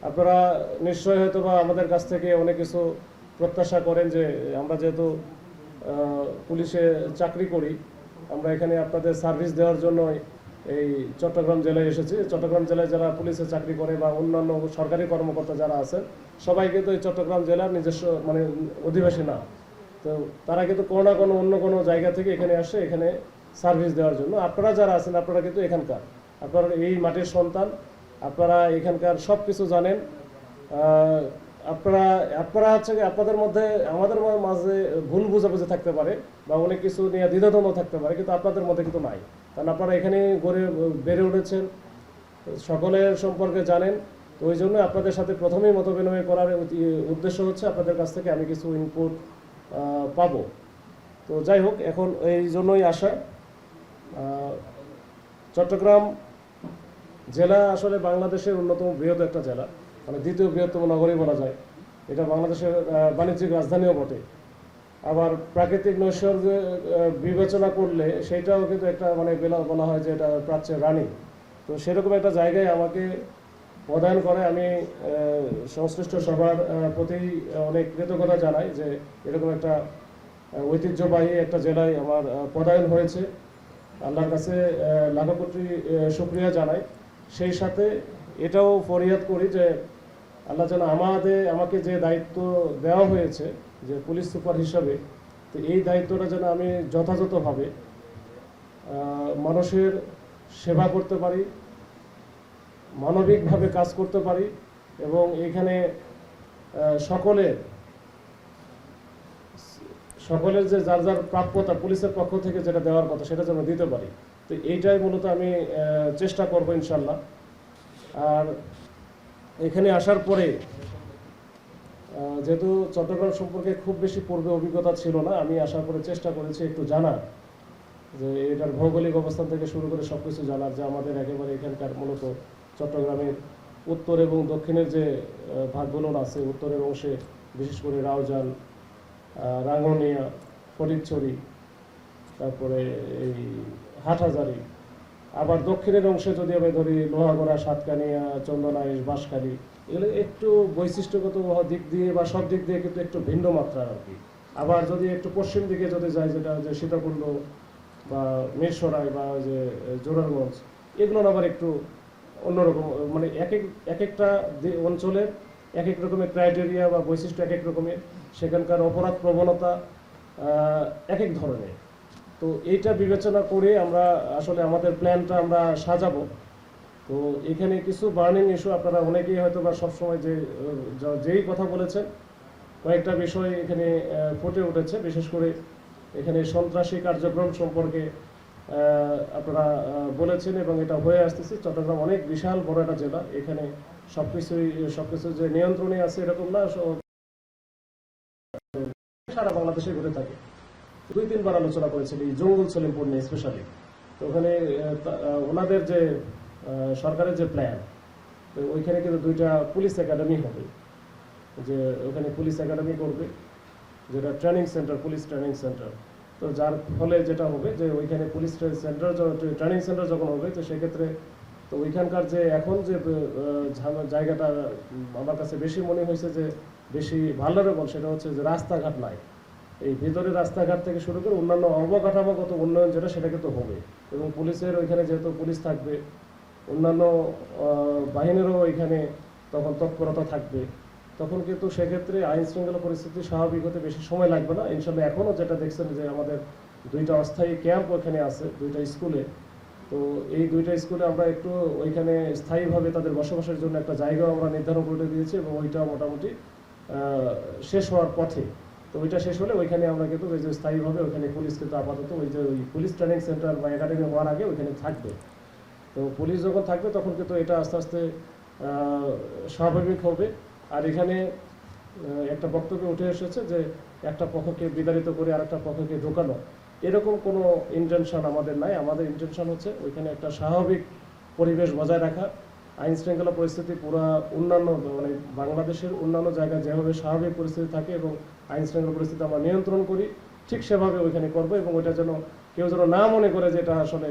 আপনারা নিশ্চয়ই হয়তো বা আমাদের কাছ থেকে অনেক কিছু প্রত্যাশা করেন যে আমরা যেহেতু পুলিশে চাকরি করি, আমরা এখানে আপনাদের সার্ভিস দেওয়ার জন্য এই চট্টগ্রাম জেলায় এসেছি। চট্টগ্রাম জেলায় যারা পুলিশে চাকরি করে বা অন্যান্য সরকারি কর্মকর্তা যারা আছেন, সবাই কিন্তু এই চট্টগ্রাম জেলার নিজস্ব মানে অধিবাসী না। তো তারা কিন্তু কোনো না কোনো অন্য কোনো জায়গা থেকে এখানে আসে এখানে সার্ভিস দেওয়ার জন্য। আপনারা যারা আছেন আপনারা কিন্তু এখানকার, আপনারা এই মাটির সন্তান, আপনারা এখানকার সব কিছু জানেন। আপনারা আপনারা হচ্ছে আপনাদের মধ্যে আমাদের মাঝে ভুল বুঝাবুঝি থাকতে পারে বা অনেক কিছু নিয়ে দ্বিধাদ্বন্দ্ব থাকতে পারে, কিন্তু আপনাদের মধ্যে কিন্তু নাই। কারণ আপনারা এখানে বেড়ে উঠেছেন, সকলের সম্পর্কে জানেন। তো ওই জন্য আপনাদের সাথে প্রথমেই মত বিনিময় করার উদ্দেশ্য হচ্ছে আপনাদের কাছ থেকে আমি কিছু ইনপুট পাবো। তো যাই হোক, এখন এই জন্যই আসা। চট্টগ্রাম জেলা আসলে বাংলাদেশের অন্যতম বৃহৎ একটা জেলা, মানে দ্বিতীয় বৃহত্তম নগরী বলা যায়। এটা বাংলাদেশের বাণিজ্যিক রাজধানীও বটে। আবার প্রাকৃতিক নৈসর্গ বিবেচনা করলে সেইটাও কিন্তু একটা মানে বলা হয় যে এটা প্রাচ্যের রানী। তো সেরকম একটা জায়গায় আমাকে প্রদান করে আমি সংশ্লিষ্ট সবার প্রতি অনেক কৃতজ্ঞতা জানাই যে এরকম একটা ঐতিহ্যবাহী একটা জেলায় আমার পদায়ন হয়েছে। আল্লাহর কাছে লাখো কোটি শুকরিয়া জানাই। সেই সাথে এটাও ফরিয়াদ করি যে আল্লাহ যেন আমাকে যে দায়িত্ব দেওয়া হয়েছে যে পুলিশ সুপার হিসাবে, তো এই দায়িত্বটা যেন আমি যথাযথভাবে মানুষের সেবা করতে পারি, মানবিকভাবে কাজ করতে পারি এবং এখানে সকলের যে যার যার প্রাপ্যতা পুলিশের পক্ষ থেকে যেটা দেওয়ার কথা সেটা যেন দিতে পারি। তো এইটাই মূলত আমি চেষ্টা করব ইনশাল্লাহ। আর এখানে আসার পরে যেহেতু চট্টগ্রাম সম্পর্কে খুব বেশি পূর্বে অভিজ্ঞতা ছিল না, আমি আসার পরে চেষ্টা করেছি একটু জানার, যে এটার ভৌগোলিক অবস্থান থেকে শুরু করে সব কিছু জানার, যে আমাদের একেবারে এখানকার মূলত চট্টগ্রামের উত্তর এবং দক্ষিণের যে ভাগগুলো আছে, উত্তরের অংশে বিশেষ করে রাউজান, রাঙ্গুনিয়া, ফটিকছড়ি, তারপরে এই হাটহাজারী, আবার দক্ষিণের অংশে যদি আমি ধরি লোহাগড়া, সাতকানিয়া, চন্দনাইশ, বাঁশখালী, এগুলো একটু বৈশিষ্ট্যগত দিক দিয়ে বা সব দিক দিয়ে কিন্তু একটু ভিন্ন মাত্রার আর কি। আবার যদি একটু পশ্চিম দিকে যদি যাই, যেটা যে সীতাকুণ্ড বা মিরসরাই বা যে জোরারগঞ্জ, এগুলো আবার একটু অন্যরকম, মানে এক একটা অঞ্চলের এক এক রকমের ক্রাইটেরিয়া বা বৈশিষ্ট্য এক এক রকমের, সেখানকার অপরাধ প্রবণতা এক এক ধরনের। তো এইটা বিবেচনা করে আমরা আসলে আমাদের প্ল্যানটা আমরা সাজাবো। তো এখানে কিছু বার্নিং ইস্যু আপনারা অনেকেই হয়তো বা সবসময় যেই কথা বলেছেন, কয়েকটা বিষয় এখানে ফুটে উঠেছে। বিশেষ করে এখানে সন্ত্রাসী কার্যক্রম সম্পর্কে আপনারা বলেছেন এবং এটা হয়ে আসতেছে। চট্টগ্রাম অনেক বিশাল বড় একটা জেলা, এখানে সবকিছু যে নিয়ন্ত্রণে আছে এরকম না, সারা বাংলাদেশে ঘুরে থাকে। 2-3 বার আলোচনা করেছিল এই জঙ্গল সলিমপুর নিয়ে স্পেশালি। তো ওখানে ওনাদের যে সরকারের যে প্ল্যান, তো ওইখানে কিন্তু 2টা পুলিশ একাডেমি হবে, যে ওখানে পুলিশ একাডেমি করবে, যেটা training centre, police training centre. তো যার ফলে যেটা হবে যে ওইখানে পুলিশ সেন্টার ট্রেনিং সেন্টার যখন হবে, তো সেক্ষেত্রে তো ওইখানকার যে এখন যে জায়গাটা আমার কাছে বেশি মনে হয়েছে যে বেশি ভালনারেবল, সেটা হচ্ছে যে রাস্তাঘাট নাই। এই ভিতরের রাস্তাঘাট থেকে শুরু করে অন্যান্য অবকাঠামোগত উন্নয়ন যেটা, সেটা কিন্তু হবে। এবং পুলিশের ওইখানে যেহেতু পুলিশ থাকবে, অন্যান্য বাহিনীরও ওইখানে তখন তৎপরতা থাকবে, তখন কিন্তু সেক্ষেত্রে আইন শৃঙ্খলা পরিস্থিতি স্বাভাবিক হতে বেশি সময় লাগবে না ইনশাল্লাহ। এখনও যেটা দেখছেন যে আমাদের 2টা অস্থায়ী ক্যাম্প ওখানে আছে 2টা স্কুলে। তো এই 2টা স্কুলে আমরা একটু ওইখানে স্থায়ীভাবে তাদের বসবাসের জন্য একটা জায়গাও আমরা নির্ধারণ করে দিয়েছি এবং ওইটা মোটামুটি শেষ হওয়ার পথে। তো ওইটা শেষ হলে ওইখানে আমরা কিন্তু ওই যে স্থায়ীভাবে ওইখানে পুলিশ কিন্তু আপাতত ওই পুলিশ ট্রেনিং সেন্টার বা একাডেমি হওয়ার আগে ওইখানে থাকবে। তো পুলিশ যখন থাকবে তখন কিন্তু এটা আস্তে আস্তে স্বাভাবিক হবে। আর এখানে একটা বক্তব্য উঠে এসেছে যে একটা পক্ষকে বিতাড়িত করে আরেকটা পক্ষকে ঢোকানো, এরকম কোনো ইন্টেনশন আমাদের নাই। আমাদের ইন্টেনশন হচ্ছে ওইখানে একটা স্বাভাবিক পরিবেশ বজায় রাখা, আইন শৃঙ্খলা পরিস্থিতি পুরা অন্যান্য মানে বাংলাদেশের অন্যান্য জায়গায় যেভাবে স্বাভাবিক পরিস্থিতি থাকে এবং আইন শৃঙ্খলা পরিস্থিতি আমরা নিয়ন্ত্রণ করি, ঠিক সেভাবে ওইখানে করবো। এবং ওইটা যেন কেউ যেন না মনে করে যে এটা আসলে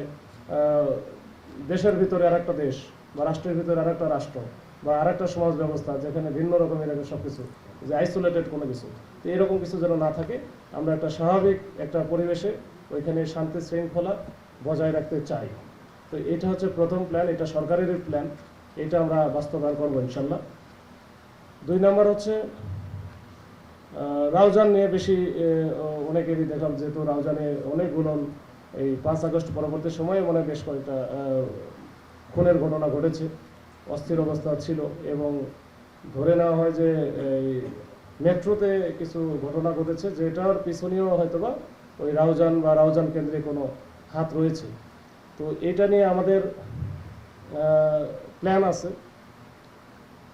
দেশের ভিতরে আরেকটা দেশ বা রাষ্ট্রের ভিতরে আরেকটা রাষ্ট্র, বা আরেকটা সমাজ ব্যবস্থা যেখানে ভিন্ন রকমের একটা সব কিছু, যে আইসোলেটেড কোনো কিছু, তো এরকম কিছু যেন না থাকে। আমরা একটা স্বাভাবিক একটা পরিবেশে ওইখানে শান্তি শৃঙ্খলা বজায় রাখতে চাই। তো এটা হচ্ছে প্রথম প্ল্যান, এটা সরকারেরই প্ল্যান, এটা আমরা বাস্তবায়ন করবো ইনশাল্লাহ। 2 নম্বর হচ্ছে রাউজান নিয়ে বেশি অনেকেরই দেখলাম, যেহেতু রাউজানে অনেকগুলো এই 5 আগস্ট পরবর্তী সময়ে মনে হয় বেশ কয়েকটা খুনের ঘটনা ঘটেছে, অস্থির অবস্থা ছিল, এবং ধরে নেওয়া হয় যে এই মেট্রোতে কিছু ঘটনা ঘটেছে, যেটার পিছনেও হয়তোবা ওই রাউজান বা রাউজান কেন্দ্রে কোনো হাত রয়েছে। তো এটা নিয়ে আমাদের প্ল্যান আছে,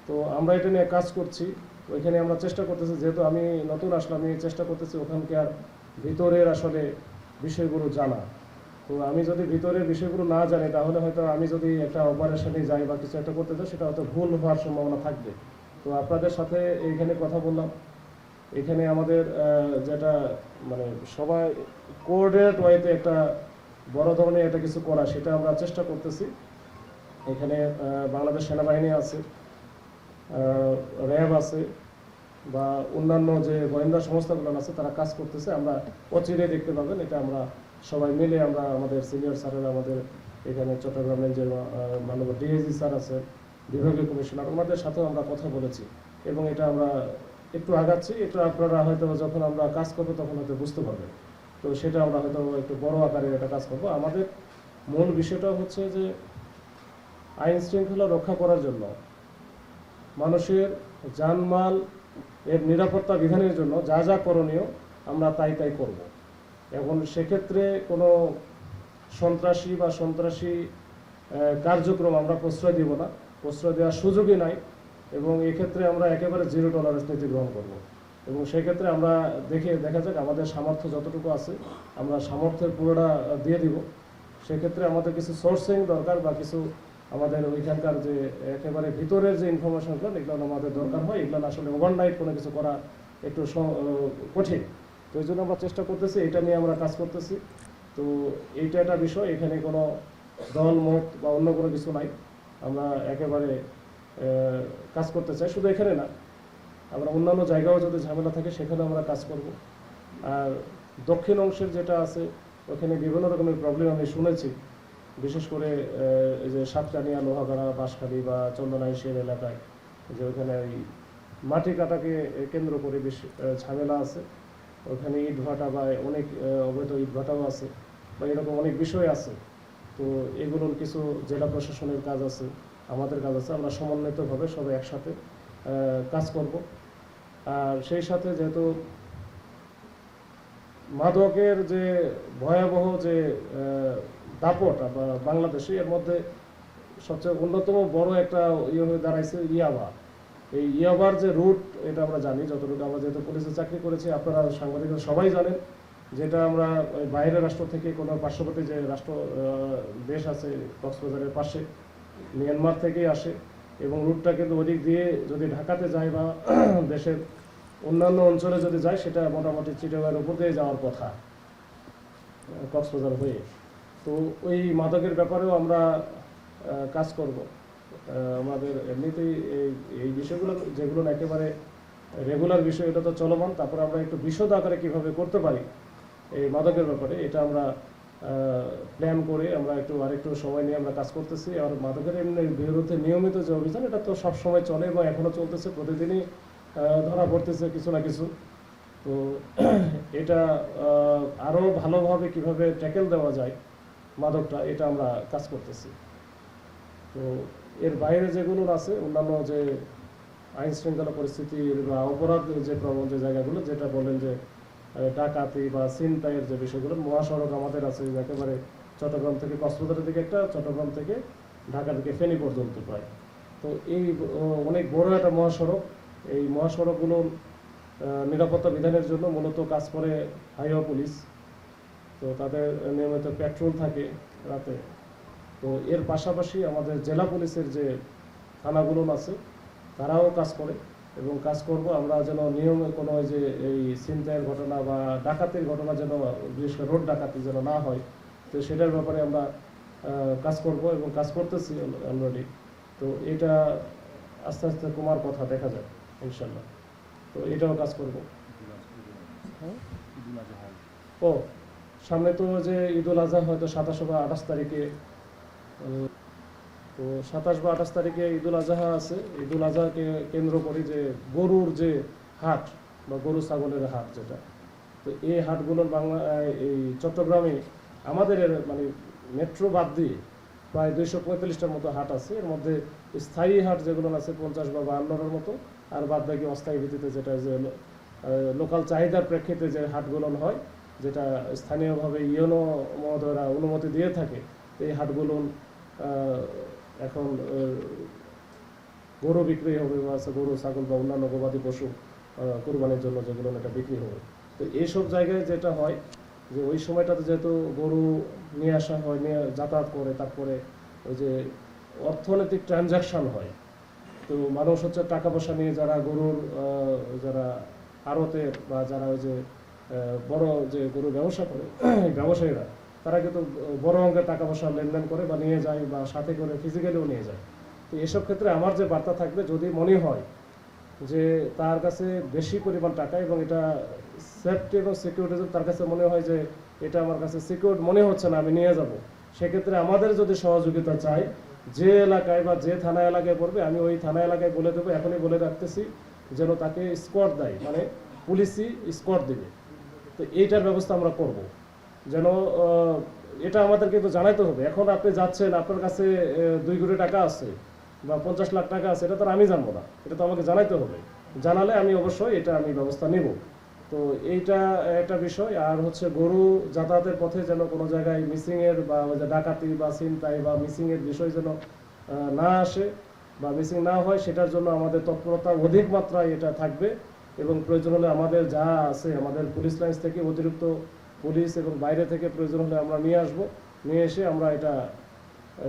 তো আমরা এটা নিয়ে কাজ করছি। ওইখানে আমরা চেষ্টা করতেছি, যেহেতু আমি নতুন আসলাম, আমি চেষ্টা করতেছি ওখানকার ভিতরের আসলে বিষয়গুলো জানা। তো আমি যদি ভিতরের বিষয়গুলো না জানি, তাহলে হয়তো আমি যদি একটা অপারেশনে যাই বা কিছু একটা করতে যাই, সেটা হয়তো ভুল হওয়ার সম্ভাবনা থাকবে। তো আপনাদের সাথে এইখানে কথা বললাম, এখানে আমাদের যেটা মানে সবাই কোঅর্ডিনেট ওয়েতে একটা বড় ধরনের একটা কিছু করা, সেটা আমরা চেষ্টা করতেছি। এখানে বাংলাদেশ সেনাবাহিনী আছে, র্যাব আছে, বা অন্যান্য যে গোয়েন্দা সংস্থাগুলো আছে, তারা কাজ করতেছে। আমরা অচিরে দেখতে পাবেন, এটা আমরা সবাই মিলে, আমরা আমাদের সিনিয়র স্যারেরা, আমাদের এখানে চট্টগ্রাম রেঞ্জের মাননীয় ডিএজি স্যার আছে, বিভাগীয় কমিশনার, ওনাদের সাথেও আমরা কথা বলেছি, এবং এটা আমরা একটু আগাচ্ছি। এটা আপনারা হয়তো যখন আমরা কাজ করবো তখন হয়তো বুঝতে পারবেন। তো সেটা আমরা হয়তো একটু বড় আকারের একটা কাজ করবো। আমাদের মূল বিষয়টা হচ্ছে যে আইন শৃঙ্খলা রক্ষা করার জন্য, মানুষের জানমাল এর নিরাপত্তা বিধানের জন্য যা যা করণীয় আমরা তাই তাই করব। এখন সেক্ষেত্রে কোনো সন্ত্রাসী বা সন্ত্রাসী কার্যক্রম আমরা প্রশ্রয় দিব না, প্রশ্রয় দেওয়ার সুযোগই নাই, এবং এক্ষেত্রে আমরা একেবারে জিরো টলারেন্স নীতি গ্রহণ করব। এবং সেক্ষেত্রে আমরা দেখা যাক আমাদের সামর্থ্য যতটুকু আছে, আমরা সামর্থ্যের পুরোটা দিয়ে দিব। সেক্ষেত্রে আমাদের কিছু সোর্সিং দরকার, বা কিছু আমাদের ওইখানকার যে একেবারে ভিতরের যে ইনফরমেশনগুলো, এগুলো আমাদের দরকার হয়। এগুলো আসলে ওভারনাইট কোনো কিছু করা একটু কঠিন। তো এই জন্য আমরা চেষ্টা করতেছি, এটা নিয়ে আমরা কাজ করতেছি। তো এইটা একটা বিষয়, এখানে কোনো দল মত বা অন্য কোনো কিছু নাই। আমরা একেবারে কাজ করতে চাই, শুধু এখানে না, আমরা অন্যান্য জায়গাও যদি ঝামেলা থাকে সেখানে আমরা কাজ করব। আর দক্ষিণ অংশের যেটা আছে, ওখানে বিভিন্ন রকমের প্রবলেম আমি শুনেছি, বিশেষ করে এই যে সাতকানিয়া, লোহাগাড়া, বাঁশখালী বা চন্দনাইশের এলাকায়, যে ওখানে এই মাটি কাটাকে কেন্দ্র করে বেশ ঝামেলা আছে। ওখানে ইট ভাটা বা অনেক অবৈধ ইট ভাটাও আছে, বা এরকম অনেক বিষয় আছে। তো এগুলোর কিছু জেলা প্রশাসনের কাজ আছে, আমাদের কাজ আছে, আমরা সমন্বিতভাবে সবাই একসাথে কাজ করব। আর সেই সাথে যেহেতু মাদকের যে ভয়াবহ যে দাপট বাংলাদেশে, এর মধ্যে সবচেয়ে অন্যতম বড় একটা ইয়ে হয়ে দাঁড়াইছে ইয়াবা। এই ইয়াবার যে রুট, এটা আমরা জানি যতটুকু, আমরা যেহেতু পুলিশে চাকরি করেছি, আপনারা সাংবাদিকরা সবাই জানেন, যেটা আমরা বাইরের রাষ্ট্র থেকে, কোনো পার্শ্ববর্তী যে রাষ্ট্র দেশ আছে কক্সবাজারের পাশে, মিয়ানমার থেকেই আসে, এবং রুটটা কিন্তু ওদিক দিয়ে যদি ঢাকাতে যায় বা দেশের অন্যান্য অঞ্চলে যদি যায়, সেটা মোটামুটি চিটাগাংয়ের উপর দিয়ে যাওয়ার কথা, কক্সবাজার হয়ে। তো ওই মাদকের ব্যাপারেও আমরা কাজ করব। আমাদের এমনিতেই এই বিষয়গুলো যেগুলো একেবারে রেগুলার বিষয়, এটা তো চলমান। তারপর আমরা একটু বিশদ আকারে কীভাবে করতে পারি এই মাদকের ব্যাপারে, এটা আমরা প্ল্যান করে আমরা আরেকটু সময় নিয়ে আমরা কাজ করতেছি। আর মাদকের এমনি বিরুদ্ধে নিয়মিত যে অভিযান, এটা তো সব সময় চলে এবং এখনও চলতেছে, প্রতিদিনই ধরা পড়তেছে কিছু না কিছু। তো এটা আরও ভালোভাবে কিভাবে ট্যাকেল দেওয়া যায় মাদকটা, এটা আমরা কাজ করতেছি। তো এর বাইরে যেগুলো আছে, অন্যান্য যে আইন শৃঙ্খলা পরিস্থিতির বা অপরাধ যে প্রবণ যে জায়গাগুলো, যেটা বলেন যে ডাকাতি বা ছিনতাইয়ের যে বিষয়গুলো, মহাসড়ক আমাদের আছে একেবারে চট্টগ্রাম থেকে কক্সবাজারের দিকে একটা, চট্টগ্রাম থেকে ঢাকা থেকে ফেনী পর্যন্ত প্রায়। তো এই অনেক বড় একটা মহাসড়ক। এই মহাসড়কগুলো নিরাপত্তা বিধানের জন্য মূলত কাজ করে হাইওয়ে পুলিশ। তো তাদের নিয়মিত পেট্রোল থাকে রাতে। তো এর পাশাপাশি আমাদের জেলা পুলিশের যে থানাগুলো আছে, তারাও কাজ করে এবং কাজ করব আমরা, যেন নিয়মে কোনো যে এই ছিনতাইয়ের ঘটনা বা ডাকাতির ঘটনা যেন, বিশেষ করে রোড ডাকাতি যেন না হয়। তো সেটার ব্যাপারে আমরা কাজ করব এবং কাজ করতেছি অলরেডি। তো এটা আস্তে আস্তে কমার কথা দেখা যায় ইনশাল্লাহ। তো এটাও কাজ করব। হ্যাঁ? ও সামনে তো যে ঈদুল আজহা হয়তো 27 বা 28 তারিখে, তো 27 বা 28 তারিখে ঈদুল আজহা আছে। ঈদুল আজহাকে কেন্দ্র করে যে গরুর যে হাট বা গরু ছাগলের হাট যেটা, তো এই হাটগুলোর এই চট্টগ্রামে আমাদের মানে মেট্রো বাদ দিয়ে প্রায় 245টার মতো হাট আছে। এর মধ্যে স্থায়ী হাট যেগুলো আছে 50 বা 52টার মতো, আর বাদ বাকি অস্থায়ী ভিত্তিতে যেটা যে লোকাল চাহিদার প্রেক্ষিতে যে হাটগুলো হয়, যেটা স্থানীয়ভাবে ইউনো মহোদয়রা অনুমতি দিয়ে থাকে, এই হাটগুলো এখন গরু বিক্রি হবে বা গরু ছাগল বা অন্যান্য গবাদি পশু কোরবানির জন্য যেগুলো এটা বিক্রি হবে। তো এইসব জায়গায় যেটা হয় যে ওই সময়টাতে যেহেতু গরু নিয়ে আসা হয়, নিয়ে যাতায়াত করে, তারপরে ওই যে অর্থনৈতিক ট্রানজাকশন হয়, তো মানুষ হচ্ছে টাকা পয়সা নিয়ে যারা গরুর যারা আড়তের বা যারা ওই যে বড় যে গরু ব্যবসা করে ব্যবসায়ীরা, তারা কিন্তু বড় অঙ্কের টাকা পয়সা লেনদেন করে বা নিয়ে যায় বা সাথে করে ফিজিক্যালিও নিয়ে যায়। তো এসব ক্ষেত্রে আমার যে বার্তা থাকবে, যদি মনে হয় যে তার কাছে বেশি পরিমাণ টাকা এবং এটা সেফটি এবং সিকিউরিটি তার কাছে মনে হয় যে এটা আমার কাছে সিকিউর মনে হচ্ছে না, আমি নিয়ে যাব, সেক্ষেত্রে আমাদের যদি সহযোগিতা চাই, যে এলাকায় বা যে থানা এলাকায় পড়বে, আমি ওই থানা এলাকায় বলে দেবো, এখনই বলে রাখতেছি, যেন তাকে স্কোয়াড দেয়, মানে পুলিশই স্কোয়াড দেবে। তো এইটার ব্যবস্থা আমরা করব, যেন এটা আমাদের কিন্তু জানাইতে হবে। এখন আপনি যাচ্ছেন, আপনার কাছে 2 কোটি টাকা আছে বা 50 লাখ টাকা আছে, এটা তো আমি জানবো না, এটা তো আমাকে জানাইতে হবে। জানালে আমি অবশ্যই এটা আমি ব্যবস্থা নিব। তো এইটা একটা বিষয়। আর হচ্ছে গরু যাতায়াতের পথে যেন কোনো জায়গায় মিসিংয়ের বা ওই যে ডাকাতি বা ছিনতাই বা মিসিংয়ের বিষয় যেন না আসে বা মিসিং না হয়, সেটার জন্য আমাদের তৎপরতা অধিক মাত্রায় এটা থাকবে। এবং প্রয়োজন হলে আমাদের যা আছে, আমাদের পুলিশ লাইন্স থেকে অতিরিক্ত পুলিশ এবং বাইরে থেকে প্রয়োজন হলে আমরা নিয়ে আসব, নিয়ে এসে আমরা এটা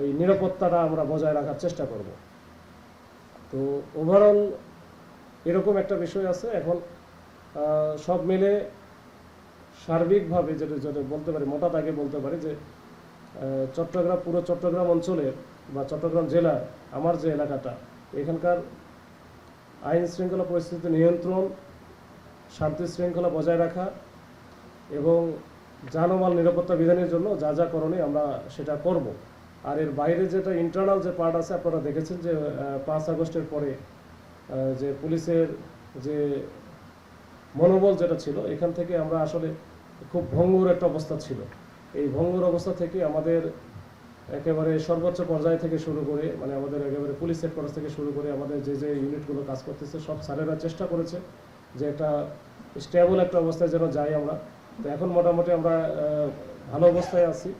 এই নিরাপত্তাটা আমরা বজায় রাখার চেষ্টা করব। তো ওভারঅল এরকম একটা বিষয় আছে। এখন সব মিলে সার্বিকভাবে যেটা যেটা বলতে পারি, মোটা দাগে বলতে পারি যে চট্টগ্রাম, পুরো চট্টগ্রাম অঞ্চলের বা চট্টগ্রাম জেলার আমার যে এলাকাটা, এখানকার আইন শৃঙ্খলা পরিস্থিতি নিয়ন্ত্রণ, শান্তি শৃঙ্খলা বজায় রাখা এবং জানমাল নিরাপত্তা বিধানের জন্য যা যা করণীয় আমরা সেটা করব। আর এর বাইরে যেটা ইন্টারনাল যে পার্ট আছে, আপনারা দেখেছেন যে 5 আগস্টের পরে যে পুলিশের যে মনোবল যেটা ছিল, এখান থেকে আমরা আসলে খুব ভঙ্গুর একটা অবস্থা ছিল। এই ভঙ্গুর অবস্থা থেকে আমাদের একেবারে সর্বোচ্চ পর্যায় থেকে শুরু করে, মানে আমাদের একেবারে পুলিশ হেডকোয়ার্টার থেকে শুরু করে আমাদের যে যে ইউনিটগুলো কাজ করতেছে, সব স্যারেরা চেষ্টা করেছে যে একটা স্টেবল একটা অবস্থায় যেন যাই আমরা। তো এখন মোটামুটি আমরা ভালো অবস্থায় আছি।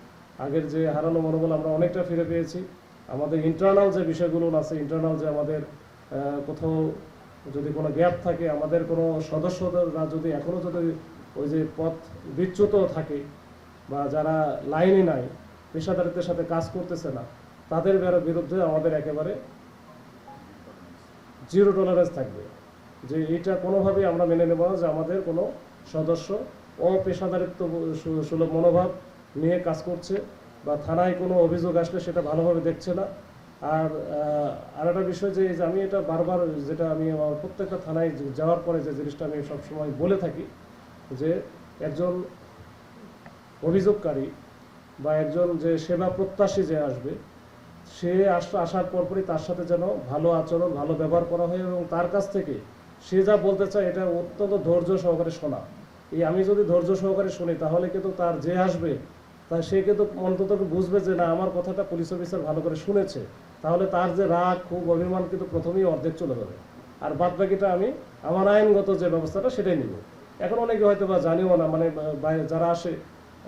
আগের যে হারানো মনোবল আমরা অনেকটা ফিরে পেয়েছি। আমাদের ইন্টারনাল যে বিষয়গুলো আছে, ইন্টারনাল যে আমাদের কোথাও যদি কোনো গ্যাপ থাকে, আমাদের কোনো সদস্যরা যদি এখনও যদি ওই যে পথ বিচ্যুত থাকে বা যারা লাইনে নাই, পেশাদারিত্বের সাথে কাজ করতেছে না, তাদের বিরুদ্ধে আমাদের একেবারে জিরো টলারেন্স থাকবে। যে এটা কোনোভাবেই আমরা মেনে নেব না যে আমাদের কোনো সদস্য অপেশাদারিত্ব সুলভ মনোভাব নিয়ে কাজ করছে বা থানায় কোনো অভিযোগ আসলে সেটা ভালোভাবে দেখছে না। আর একটা বিষয় যে আমি এটা বারবার, যেটা আমি আমার প্রত্যেকটা থানায় যাওয়ার পরে যে জিনিসটা আমি সবসময় বলে থাকি, যে একজন অভিযোগকারী বা একজন যে সেবা প্রত্যাশী যে আসবে, সে আসার পরপরই তার সাথে যেন ভালো আচরণ, ভালো ব্যবহার করা হয় এবং তার কাছ থেকে সে যা বলতে চায় এটা অত্যন্ত ধৈর্য সহকারে শোনা। এই আমি যদি ধৈর্য সহকারে শুনি, তাহলে কিন্তু তার যে আসবে তাই সে কিন্তু অন্তত বুঝবে যে না, আমার কথাটা পুলিশ অফিসার ভালো করে শুনেছে। তাহলে তার যে রাগ, খুব অভিমান কিন্তু প্রথমেই অর্ধেক চলে যাবে। আর বাদ বাকিটা আমি আমার আইনগত যে ব্যবস্থাটা সেটাই নিব। এখন অনেকে হয়তো বা জানিও না, মানে যারা আসে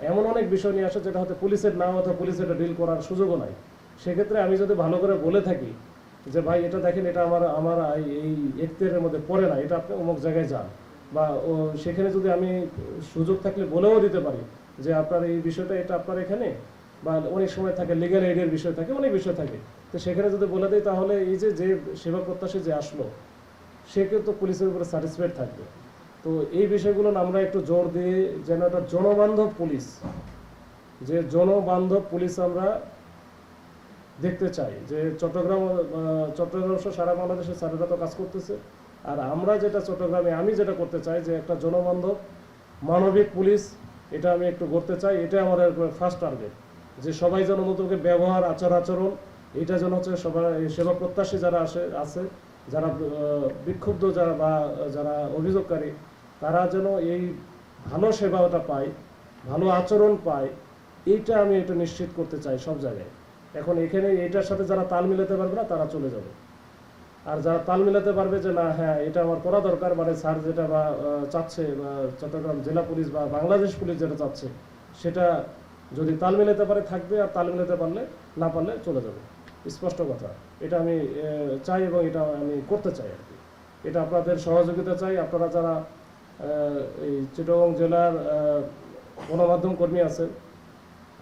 এমন অনেক বিষয় নিয়ে আসে যেটা হয়তো পুলিশের নাম অথবা পুলিশের ডিল করার সুযোগও নাই। সেক্ষেত্রে আমি যদি ভালো করে বলে থাকি যে ভাই এটা দেখেন, এটা আমার এই এখতিয়ারের মধ্যে পড়ে না, এটা আপনি অমুক জায়গায় যান, বা সেখানে যদি আমি সুযোগ থাকলে বলেও দিতে পারি যে আপনার এই বিষয়টা এটা আপনার এখানে, বা অনেক সময় থাকে লিগ্যাল এইডের বিষয় থাকে, অনেক বিষয় থাকে, তো সেখানে যদি বলে দিই, তাহলে এই যে যে সেবা প্রত্যাশী যে আসলো, সে কিন্তু পুলিশের উপরে স্যাটিসফাইড থাকবে। তো এই বিষয়গুলো আমরা একটু জোর দিয়ে যেন একটা জনবান্ধব পুলিশ, যে জনবান্ধব পুলিশ আমরা দেখতে চাই যে চট্টগ্রাম সহ সারা বাংলাদেশে স্যারেরা তো কাজ করতেছে, আর আমরা যেটা চট্টগ্রামে আমি যেটা করতে চাই যে একটা জনবান্ধব মানবিক পুলিশ, এটা আমি একটু করতে চাই। এটা আমাদের ফার্স্ট টার্গেট, যে সবাই যেন নতুনকে ব্যবহার আচরণ এটা যেন হচ্ছে সবাই সেবা প্রত্যাশী যারা আছে যারা বিক্ষুব্ধ যারা বা যারা অভিযোগকারী, তারা যেন এই ভালো সেবাটা পায়, ভালো আচরণ পায়, এইটা আমি এটা নিশ্চিত করতে চাই সব জায়গায়। এখন এখানে এইটার সাথে যারা তাল মিলাতে পারবে না তারা চলে যাবে, আর যারা তাল মিলাতে পারবে যে না হ্যাঁ এটা আমার করা দরকার, মানে স্যার যেটা বা চাচ্ছে বা চট্টগ্রাম জেলা পুলিশ বা বাংলাদেশ পুলিশ যেটা চাচ্ছে, সেটা যদি তাল মিলাতে পারে থাকবে, আর তাল মিলাতে পারলে না পারলে চলে যাবে। স্পষ্ট কথা, এটা আমি চাই এবং এটা আমি করতে চাই আর কি। এটা আপনাদের সহযোগিতা চাই। আপনারা যারা এই চিটাগং জেলার গণমাধ্যম কর্মী আছেন,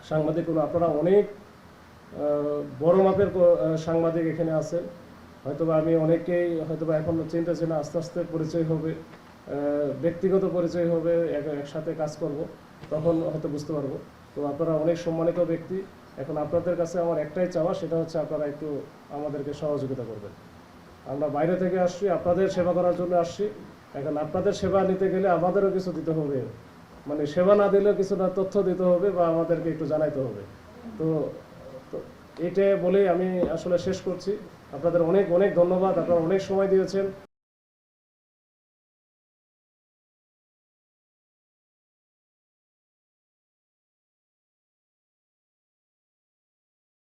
সাংবাদিকগুলো, আপনারা অনেক বড় মাপের সাংবাদিক এখানে আছেন। হয়তোবা আমি অনেকেই হয়তোবা এখন চিন্তাছি না, আস্তে আস্তে পরিচয় হবে, ব্যক্তিগত পরিচয় হবে, একসাথে কাজ করব, তখন হয়তো বুঝতে পারবো। তো আপনারা অনেক সম্মানিত ব্যক্তি। এখন আপনাদের কাছে আমার একটাই চাওয়া, সেটা হচ্ছে আপনারা একটু আমাদেরকে সহযোগিতা করবেন। আমরা বাইরে থেকে আসছি, আপনাদের সেবা করার জন্য আসছি। এখন আপনাদের সেবা নিতে গেলে আমাদেরও কিছু দিতে হবে, মানে সেবা না দিলেও কিছু না তথ্য দিতে হবে বা আমাদেরকে একটু জানাইতে হবে। তো তো এটা বলেই আমি আসলে শেষ করছি। আপনাদের অনেক অনেক ধন্যবাদ, আপনারা অনেক সময় দিয়েছেন।